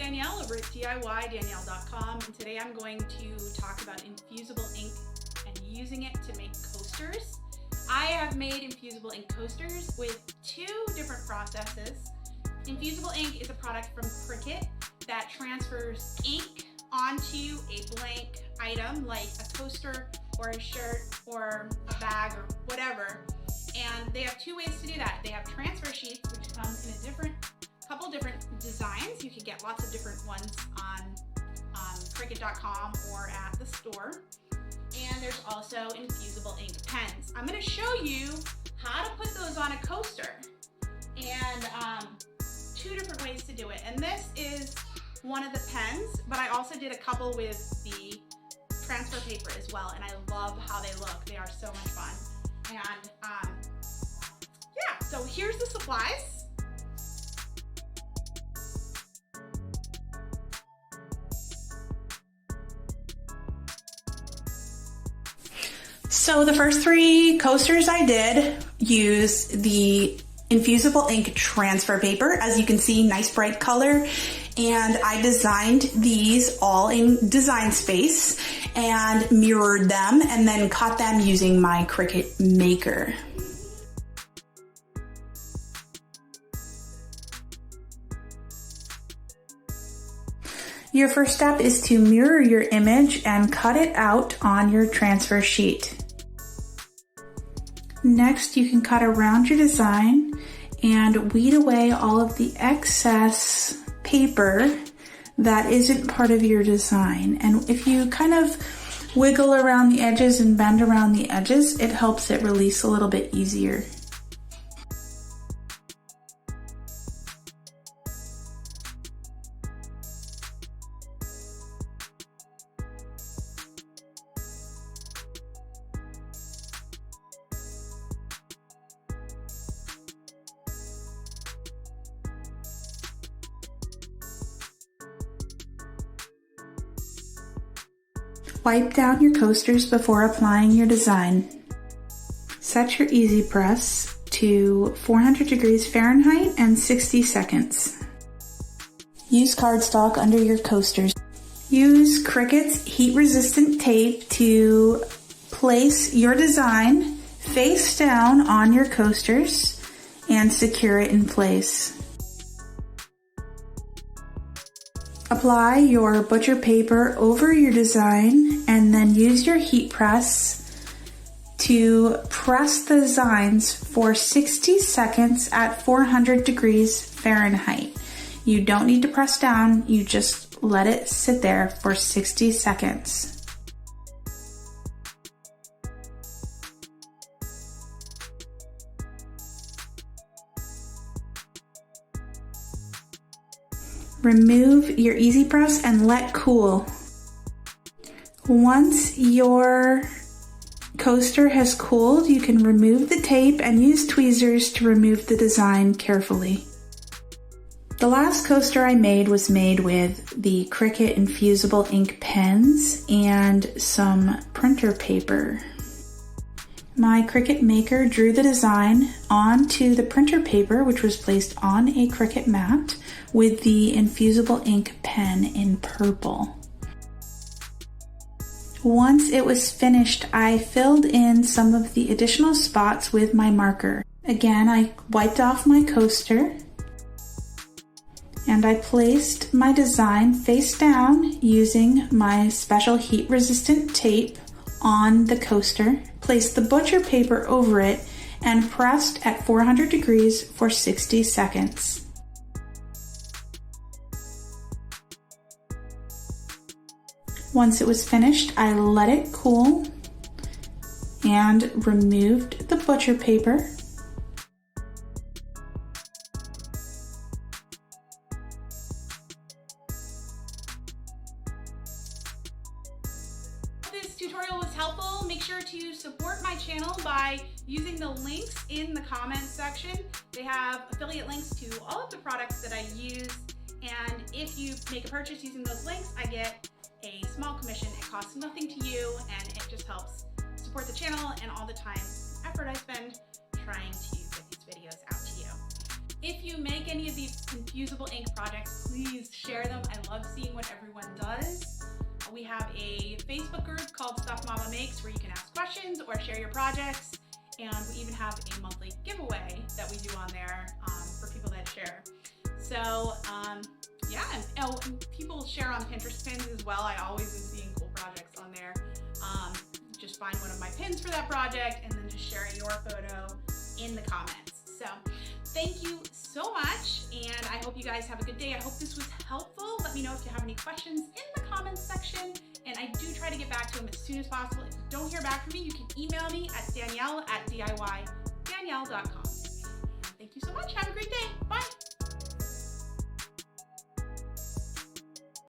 Danielle over at DIYDanielle.com, and today I'm going to talk about infusible ink and using it to make coasters. I have made infusible ink coasters with two different processes. Infusible ink is a product from Cricut that transfers ink onto a blank item like a coaster or a shirt or a bag or whatever. And they have two ways to do that. They have transfer sheets, which come in a couple different designs. You can get lots of different ones on Cricut.com or at the store. And there's also infusible ink pens. I'm going to show you how to put those on a coaster and two different ways to do it. And this is one of the pens, but I also did a couple with the transfer paper as well, and I love how they look. They are so much fun. And yeah, so here's the supplies. So the first three coasters I did use the infusible ink transfer paper. As you can see, nice bright color. And I designed these all in Design Space and mirrored them and then cut them using my Cricut Maker. Your first step is to mirror your image and cut it out on your transfer sheet. Next, you can cut around your design and weed away all of the excess paper that isn't part of your design. And if you kind of wiggle around the edges and bend around the edges, it helps it release a little bit easier. Wipe down your coasters before applying your design. Set your easy press to 400 degrees Fahrenheit and 60 seconds. Use cardstock under your coasters. Use Cricut's heat-resistant tape to place your design face down on your coasters and secure it in place. Apply your butcher paper over your design and then use your heat press to press the designs for 60 seconds at 400 degrees Fahrenheit. You don't need to press down, you just let it sit there for 60 seconds. Remove your easy press and let cool. Once your coaster has cooled, you can remove the tape and use tweezers to remove the design carefully. The last coaster I made was made with the Cricut Infusible ink pens and some printer paper. My Cricut Maker drew the design onto the printer paper, which was placed on a Cricut mat with the infusible ink pen in purple. Once it was finished, I filled in some of the additional spots with my marker. Again, I wiped off my coaster and I placed my design face down using my special heat-resistant tape on the coaster, placed the butcher paper over it, and pressed at 400 degrees for 60 seconds. Once it was finished, I let it cool and removed the butcher paper. This tutorial was helpful. Make sure to support my channel by using the links in the comments section. They have affiliate links to all of the products that I use, and if you make a purchase using those links, I get a small commission. It costs nothing to you, and it just helps support the channel and all the time and effort I spend trying to get these videos out to you. If you make any of these Infusible ink projects, please share them. I love seeing what everyone does. We have a Facebook group called Stuff Mama Makes where you can ask questions or share your projects. And we even have a monthly giveaway that we do on there for people that share. So yeah, and people share on Pinterest pins as well. I always am seeing cool projects on there. Just find one of my pins for that project and then just share your photo in the comments. So thank you so much, and I hope you guys have a good day. I hope this was helpful. Let me know if you have any questions in the comments section, and I do try to get back to them as soon as possible. If you don't hear back from me, you can email me at Danielle at DIYDanielle.com. Thank you so much. Have a great day. Bye.